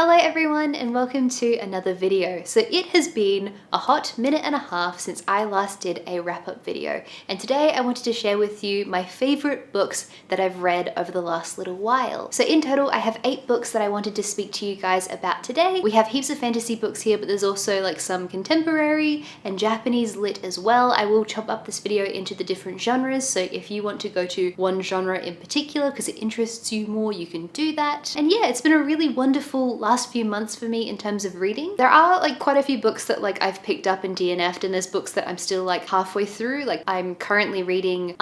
Hello everyone and welcome to another video. So it has been a hot minute and a half since I last did a wrap-up video, and today I wanted to share with you my favorite books that I've read over the last little while. So in total I have 8 books that I wanted to speak to you guys about today. We have heaps of fantasy books here, but there's also like some contemporary and Japanese lit as well. I will chop up this video into the different genres, so if you want to go to one genre in particular because it interests you more, you can do that. And yeah, it's been a really wonderful last few months for me in terms of reading. There are like quite a few books that like I've picked up and DNF'd, and there's books that I'm still like halfway through. Like I'm currently reading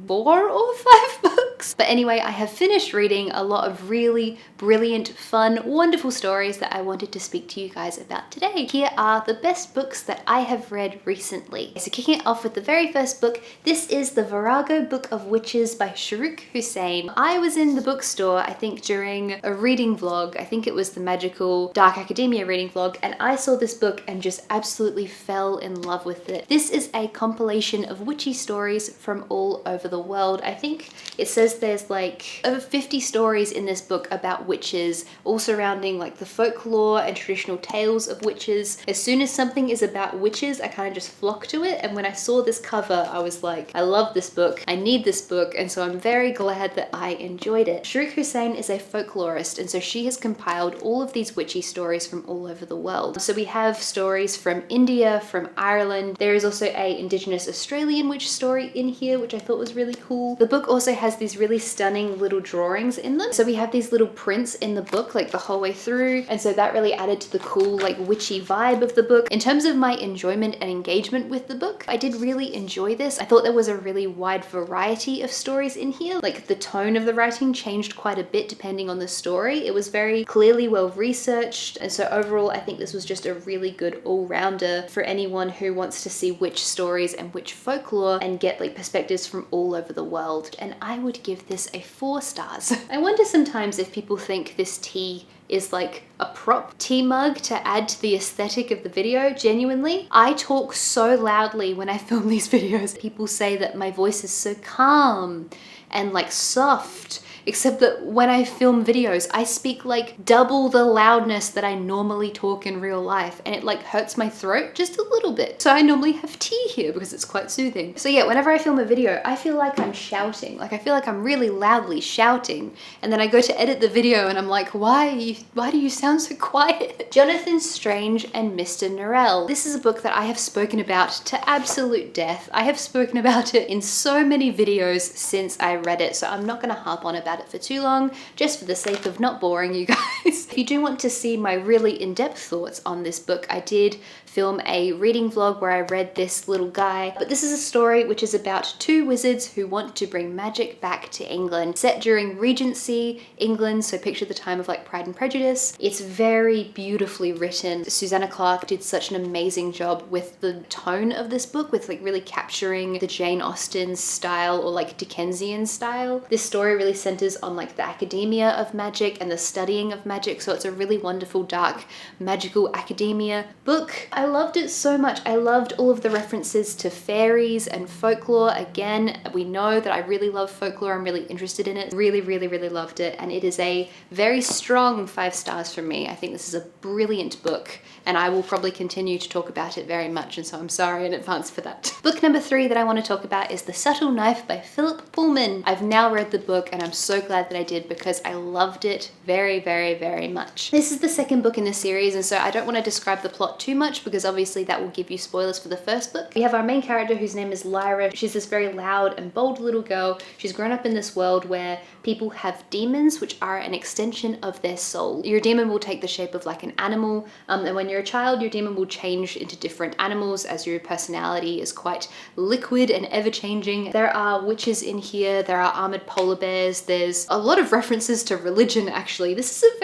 4 or 5 books. But anyway, I have finished reading a lot of really brilliant, fun, wonderful stories that I wanted to speak to you guys about today. Here are the best books that I have read recently. So kicking it off with the very first book, this is the Virago Book of Witches by Shahrukh Hussain. I was in the bookstore, I think during a reading vlog, I think it was the Magical Dark Academia reading vlog, and I saw this book and just absolutely fell in love with it. This is a compilation of witchy stories from all over the world. I think it says there's like over 50 stories in this book about witches, all surrounding like the folklore and traditional tales of witches. As soon as something is about witches, I kind of just flock to it, and when I saw this cover, I was like, I love this book, I need this book, and so I'm very glad that I enjoyed it. Shahrukh Hussain is a folklorist, and so she has compiled all of these witchy stories from all over the world. So we have stories from India, from Ireland. There is also a Indigenous Australian witch story in here, which I thought was really cool. The book also has these really stunning little drawings in them. So we have these little prints in the book like the whole way through, and so that really added to the cool like witchy vibe of the book. In terms of my enjoyment and engagement with the book, I did really enjoy this. I thought there was a really wide variety of stories in here. Like the tone of the writing changed quite a bit depending on the story. It was very clearly well researched, and so overall I think this was just a really good all-rounder for anyone who wants to see witch stories and witch folklore and get like perspectives from all over the world. And I would give this a 4 stars. I wonder sometimes if people think this tea is like a prop tea mug to add to the aesthetic of the video. Genuinely, I talk so loudly when I film these videos. People say that my voice is so calm and like soft, except that when I film videos, I speak like double the loudness that I normally talk in real life, and it like hurts my throat just a little bit. So I normally have tea here because it's quite soothing. So yeah, whenever I film a video, I feel like I'm shouting. Like I feel like I'm really loudly shouting, and then I go to edit the video and I'm like, why do you sound so quiet? Jonathon Strange and Mr. Norrell. This is a book that I have spoken about to absolute death. I have spoken about it in so many videos since I read it, so I'm not gonna harp on about it for too long, just for the sake of not boring you guys. If you do want to see my really in-depth thoughts on this book, I did film a reading vlog where I read this little guy, but this is a story which is about 2 wizards who want to bring magic back to England, set during Regency England, so picture the time of like Pride and Prejudice. It's very beautifully written. Susanna Clarke did such an amazing job with the tone of this book, with like really capturing the Jane Austen style or like Dickensian style. This story really centers on like the academia of magic and the studying of magic, so it's a really wonderful, dark, magical academia book. I loved it so much. I loved all of the references to fairies and folklore. Again, we know that I really love folklore. I'm really interested in it. Really, really, really loved it, and it is a very strong 5 stars from me. I think this is a brilliant book, and I will probably continue to talk about it very much, and so I'm sorry in advance for that. Book number 3 that I want to talk about is The Subtle Knife by Philip Pullman. I've now read the book, and I'm so glad that I did because I loved it very, very, very much. This is the second book in the series, and so I don't want to describe the plot too much because obviously that will give you spoilers for the first book. We have our main character whose name is Lyra. She's this very loud and bold little girl. She's grown up in this world where people have demons, which are an extension of their soul. Your demon will take the shape of like an animal, and when you're a child, your demon will change into different animals as your personality is quite liquid and ever-changing. There are witches in here, there are armored polar bears, there's a lot of references to religion actually. This is a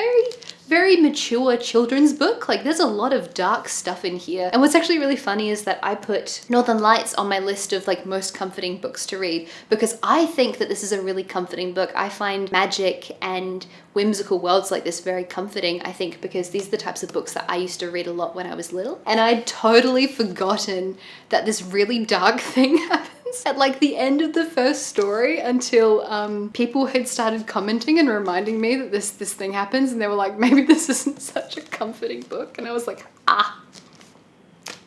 very mature children's book. Like there's a lot of dark stuff in here. And what's actually really funny is that I put Northern Lights on my list of like most comforting books to read because I think that this is a really comforting book. I find magic and whimsical worlds like this very comforting, I think, because these are the types of books that I used to read a lot when I was little. And I'd totally forgotten that this really dark thing happens silence at like the end of the first story until people had started commenting and reminding me that this thing happens, and they were like, maybe this isn't such a comforting book. And I was like, ah.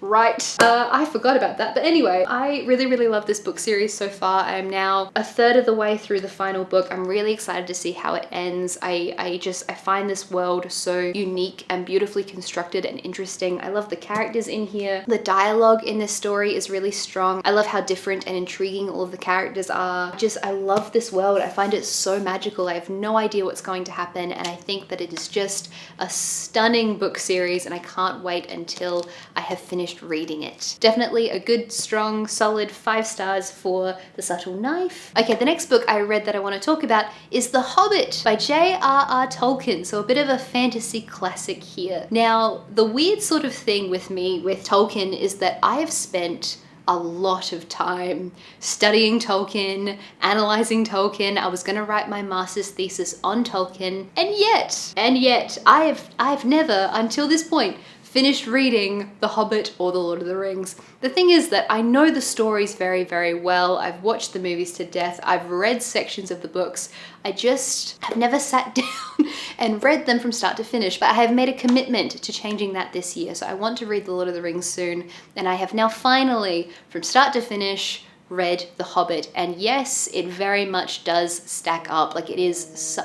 Right. I forgot about that. But anyway, I really love this book series so far. I am now a third of the way through the final book. I'm really excited to see how it ends. I find this world so unique and beautifully constructed and interesting. I love the characters in here. The dialogue in this story is really strong. I love how different and intriguing all of the characters are. I love this world. I find it so magical. I have no idea what's going to happen, and I think that it is just a stunning book series, and I can't wait until I have finished reading it. Definitely a good, strong, solid 5 stars for The Subtle Knife. Okay, the next book I read that I want to talk about is The Hobbit by J.R.R. Tolkien, so a bit of a fantasy classic here. Now, the weird sort of thing with me with Tolkien is that I have spent a lot of time studying Tolkien, analyzing Tolkien. I was gonna write my master's thesis on Tolkien, and yet I've never, until this point, finished reading The Hobbit or The Lord of the Rings. The thing is that I know the stories very well. I've watched the movies to death. I've read sections of the books. I just have never sat down and read them from start to finish, but I have made a commitment to changing that this year. So I want to read The Lord of the Rings soon, and I have now finally, from start to finish, read The Hobbit. And yes, it very much does stack up. Like, it is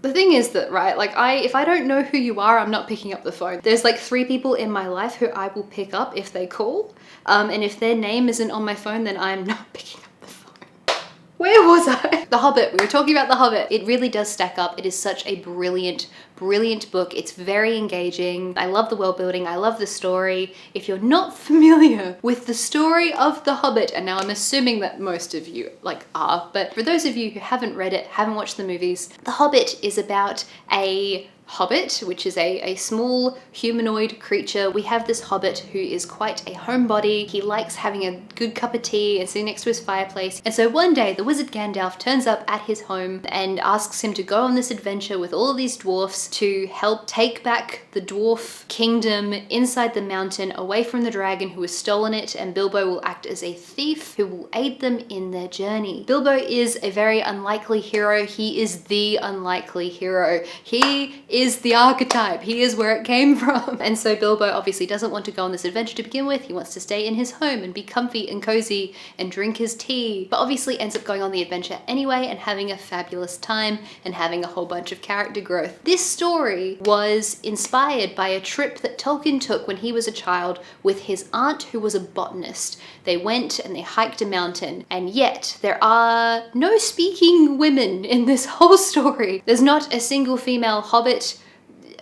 The thing is that, right, like if I don't know who you are, I'm not picking up the phone. There's like 3 people in my life who I will pick up if they call. And if their name isn't on my phone, then I'm not picking up the phone. Where was I? The Hobbit. We were talking about The Hobbit. It really does stack up. It is such a brilliant book. It's very engaging. I love the world building. I love the story. If you're not familiar with the story of The Hobbit, and now I'm assuming that most of you are, but for those of you who haven't read it, haven't watched the movies, The Hobbit is about a hobbit, which is a small humanoid creature. We have this hobbit who is quite a homebody. He likes having a good cup of tea and sitting next to his fireplace. And so one day the wizard Gandalf turns up at his home and asks him to go on this adventure with all of these dwarfs to help take back the dwarf kingdom inside the mountain away from the dragon who has stolen it, and Bilbo will act as a thief who will aid them in their journey. Bilbo is a very unlikely hero. He is the unlikely hero. He is the archetype. He is where it came from. And so Bilbo obviously doesn't want to go on this adventure to begin with. He wants to stay in his home and be comfy and cozy and drink his tea, but obviously ends up going on the adventure anyway and having a fabulous time and having a whole bunch of character growth. This story was inspired by a trip that Tolkien took when he was a child with his aunt who was a botanist. They went and they hiked a mountain, and yet there are no speaking women in this whole story. There's not a single female hobbit,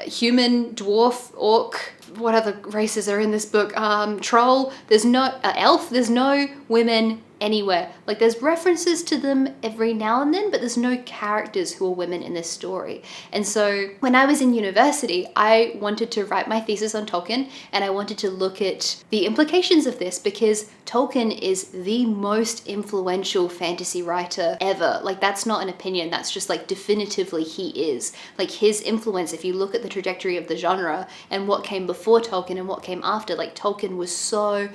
human, dwarf, orc, what other races are in this book? Troll. There's no elf. There's no women anywhere. Like, there's references to them every now and then, but there's no characters who are women in this story. And so when I was in university, I wanted to write my thesis on Tolkien, and I wanted to look at the implications of this, because Tolkien is the most influential fantasy writer ever. Like, that's not an opinion, that's just like definitively he is. Like, his influence, if you look at the trajectory of the genre and what came before Tolkien and what came after, like, Tolkien was so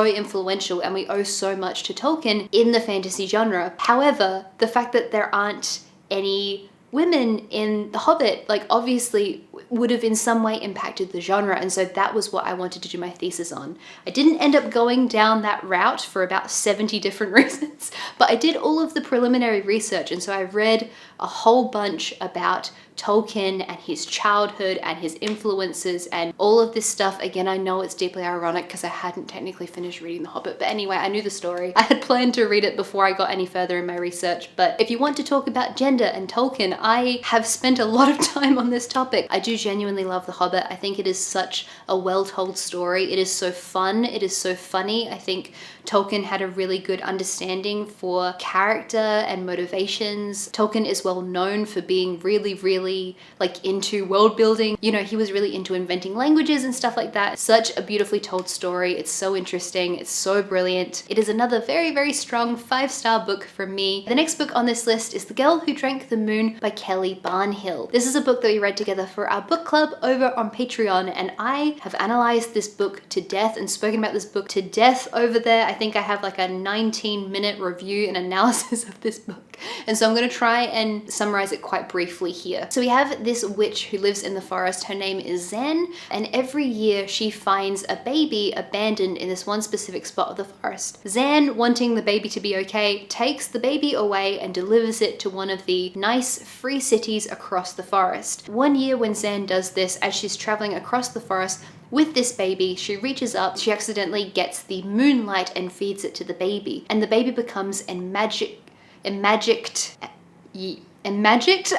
influential, and we owe so much to Tolkien in the fantasy genre. However, the fact that there aren't any women in The Hobbit, like, obviously would have in some way impacted the genre, and so that was what I wanted to do my thesis on. I didn't end up going down that route for about 70 different reasons, but I did all of the preliminary research, and so I read a whole bunch about Tolkien and his childhood and his influences and all of this stuff. Again, I know it's deeply ironic because I hadn't technically finished reading The Hobbit, but anyway, I knew the story. I had planned to read it before I got any further in my research, but if you want to talk about gender and Tolkien, I have spent a lot of time on this topic. I do genuinely love The Hobbit. I think it is such a well-told story. It is so fun. It is so funny. I think Tolkien had a really good understanding for character and motivations. Tolkien is well known for being really like into world building. You know, he was really into inventing languages and stuff like that. Such a beautifully told story. It's so interesting. It's so brilliant. It is another very strong 5-star book from me. The next book on this list is The Girl Who Drank the Moon by Kelly Barnhill. This is a book that we read together for our book club over on Patreon, and I have analyzed this book to death and spoken about this book to death over there. I think I have like a 19-minute review and analysis of this book. And so I'm going to try and summarize it quite briefly here. So we have this witch who lives in the forest. Her name is Zen, and every year she finds a baby abandoned in this one specific spot of the forest. Zen, wanting the baby to be okay, takes the baby away and delivers it to one of the nice free cities across the forest. One year when Zen does this, as she's traveling across the forest with this baby, she reaches up, she accidentally gets the moonlight and feeds it to the baby. And the baby becomes magicked,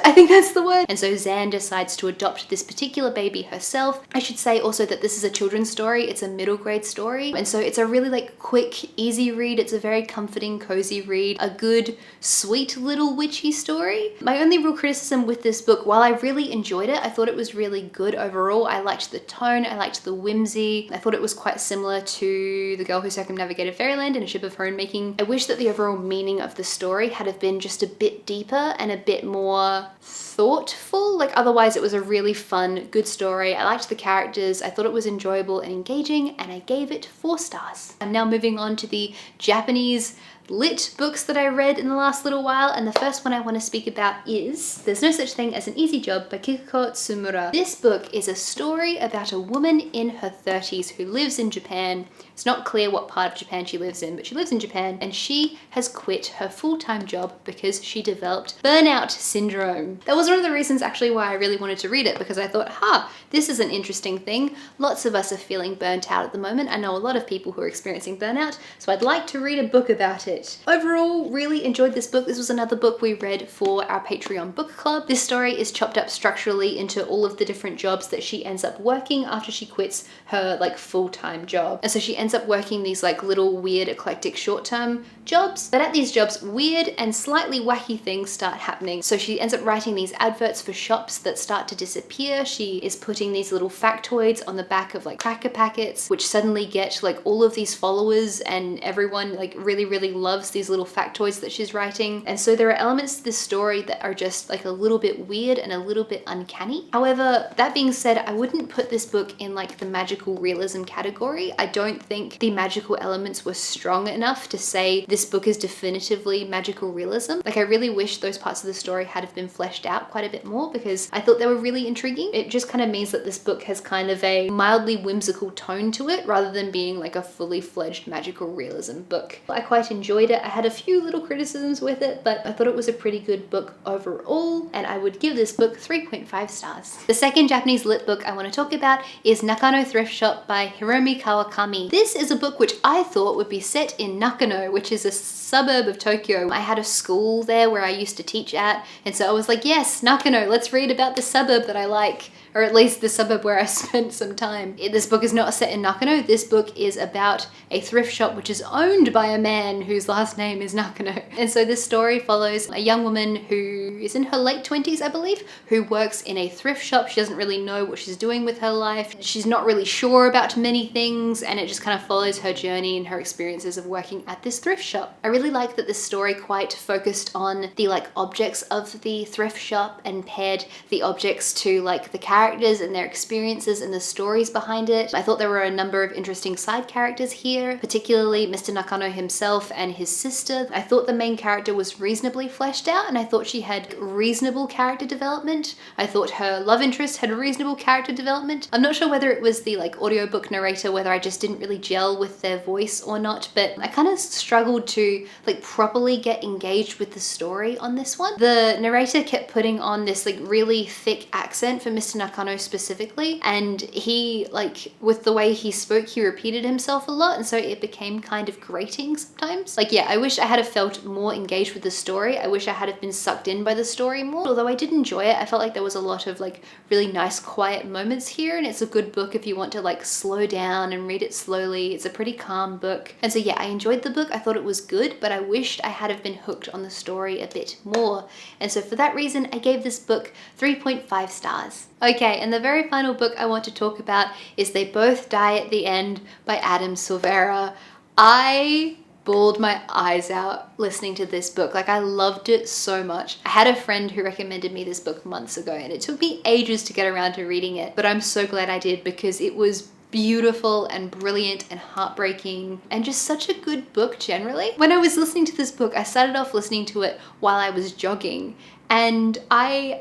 I think that's the word. And so Zan decides to adopt this particular baby herself. I should say also that this is a children's story. It's a middle grade story. And so it's a really like quick, easy read. It's a very comforting, cozy read. A good, sweet little witchy story. My only real criticism with this book, while I really enjoyed it, I thought it was really good overall. I liked the tone. I liked the whimsy. I thought it was quite similar to The Girl Who Circumnavigated Fairyland and A Ship of Her Own Making. I wish that the overall meaning of the story had have been just a bit deeper and a bit more thoughtful. Like otherwise it was a really fun, good story. I liked the characters. I thought it was enjoyable and engaging, and I gave it 4 stars. I'm now moving on to the Japanese lit books that I read in the last little while, and the first one I want to speak about is There's No Such Thing as an Easy Job by Kikuko Tsumura. This book is a story about a woman in her 30s who lives in Japan. It's not clear what part of Japan she lives in, but she lives in Japan, and she has quit her full-time job because she developed burnout syndrome. That was one of the reasons actually why I really wanted to read it, because I thought, this is an interesting thing. Lots of us are feeling burnt out at the moment. I know a lot of people who are experiencing burnout, so I'd like to read a book about it. Overall, really enjoyed this book. This was another book we read for our Patreon book club. This story is chopped up structurally into all of the different jobs that she ends up working after she quits her like full-time job. And so she ends up working these like little weird eclectic short-term jobs. But at these jobs, weird and slightly wacky things start happening. So she ends up writing these adverts for shops that start to disappear. She is putting these little factoids on the back of like cracker packets, which suddenly get like all of these followers, and everyone like really loves these little factoids that she's writing. And so there are elements to this story that are just like a little bit weird and a little bit uncanny. However, that being said, I wouldn't put this book in like the magical realism category. I don't think the magical elements were strong enough to say this book is definitively magical realism. Like I really wish those parts of the story had have been fleshed out quite a bit more, because I thought they were really intriguing. It just kind of means that this book has kind of a mildly whimsical tone to it rather than being like a fully fledged magical realism book. I quite enjoyed it. I had a few little criticisms with it, but I thought it was a pretty good book overall, and I would give this book 3.5 stars. The second Japanese lit book I want to talk about is Nakano Thrift Shop by Hiromi Kawakami. This is a book which I thought would be set in Nakano, which is a suburb of Tokyo. I had a school there where I used to teach at, and so I was like, yes, Nakano, let's read about the suburb that I like. Or at least the suburb where I spent some time. This book is not set in Nakano. This book is about a thrift shop which is owned by a man whose last name is Nakano. And so this story follows a young woman who is in her late 20s, I believe, who works in a thrift shop. She doesn't really know what she's doing with her life. She's not really sure about many things, and it just kind of follows her journey and her experiences of working at this thrift shop. I really like that this story quite focused on the like objects of the thrift shop and paired the objects to like the characters and their experiences and the stories behind it. I thought there were a number of interesting side characters here, particularly Mr. Nakano himself and his sister. I thought the main character was reasonably fleshed out, and I thought she had reasonable character development. I thought her love interest had reasonable character development. I'm not sure whether it was the like audiobook narrator, whether I just didn't really gel with their voice or not, but I kind of struggled to like properly get engaged with the story on this one. The narrator kept putting on this like really thick accent for Mr. Nakano specifically, and he like with the way he spoke, he repeated himself a lot, and so it became kind of grating sometimes. Like yeah, I wish I had have felt more engaged with the story. I wish I had have been sucked in by the story more. Although I did enjoy it, I felt like there was a lot of like really nice quiet moments here, and it's a good book if you want to like slow down and read it slowly. It's a pretty calm book. And so yeah, I enjoyed the book. I thought it was good, but I wished I had have been hooked on the story a bit more. And so for that reason, I gave this book 3.5 stars. Okay, and the very final book I want to talk about is They Both Die at the End by Adam Silvera. I bawled my eyes out listening to this book. Like, I loved it so much. I had a friend who recommended me this book months ago, and it took me ages to get around to reading it, but I'm so glad I did because it was beautiful and brilliant and heartbreaking and just such a good book generally. When I was listening to this book, I started off listening to it while I was jogging, and I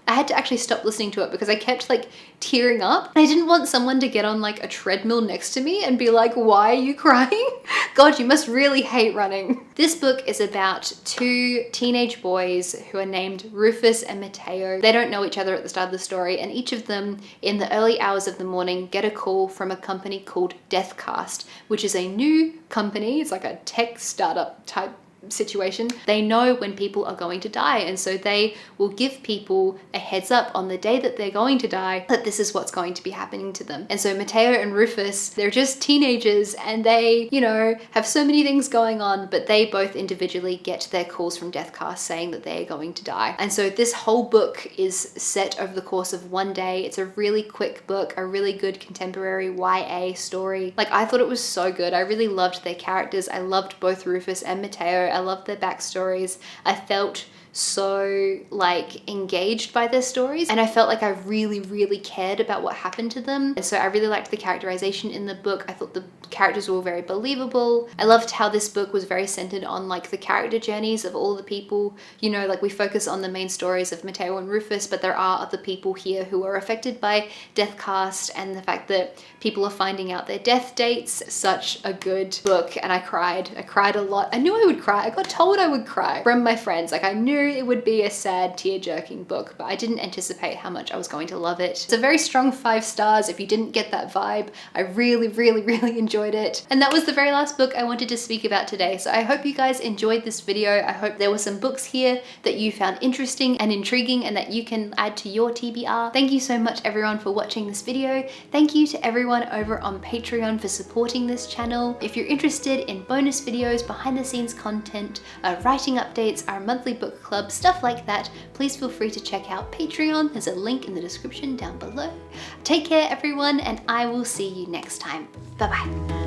had to actually stop listening to it because I kept like tearing up. I didn't want someone to get on like a treadmill next to me and be like, why are you crying? God, you must really hate running. This book is about two teenage boys who are named Rufus and Mateo. They don't know each other at the start of the story, and each of them in the early hours of the morning get a call from a company called Deathcast, which is a new company. It's like a tech startup type situation. They know when people are going to die, and so they will give people a heads up on the day that they're going to die that this is what's going to be happening to them. And so Mateo and Rufus, they're just teenagers, and they, you know, have so many things going on, but they both individually get their calls from Deathcast saying that they are going to die. And so this whole book is set over the course of one day. It's a really quick book, a really good contemporary YA story. Like, I thought it was so good. I really loved their characters. I loved both Rufus and Mateo. I loved their backstories. I felt so like engaged by their stories, and I felt like I really cared about what happened to them. And so I really liked the characterization in the book. I thought the characters were all very believable. I loved how this book was very centered on like the character journeys of all the people. You know, like we focus on the main stories of Mateo and Rufus, but there are other people here who are affected by Deathcast, and the fact that people are finding out their death dates. Such a good book, and I cried a lot. I knew I would cry. I got told I would cry from my friends. Like, I knew it would be a sad, tear-jerking book, but I didn't anticipate how much I was going to love it. It's a very strong 5 stars. If you didn't get that vibe, I really enjoyed it. And that was the very last book I wanted to speak about today. So I hope you guys enjoyed this video. I hope there were some books here that you found interesting and intriguing and that you can add to your TBR. Thank you so much everyone for watching this video. Thank you to everyone over on Patreon for supporting this channel. If you're interested in bonus videos, behind the scenes content, writing updates, our monthly book club, stuff like that, please feel free to check out Patreon. There's a link in the description down below. Take care everyone, and I will see you next time. Bye bye.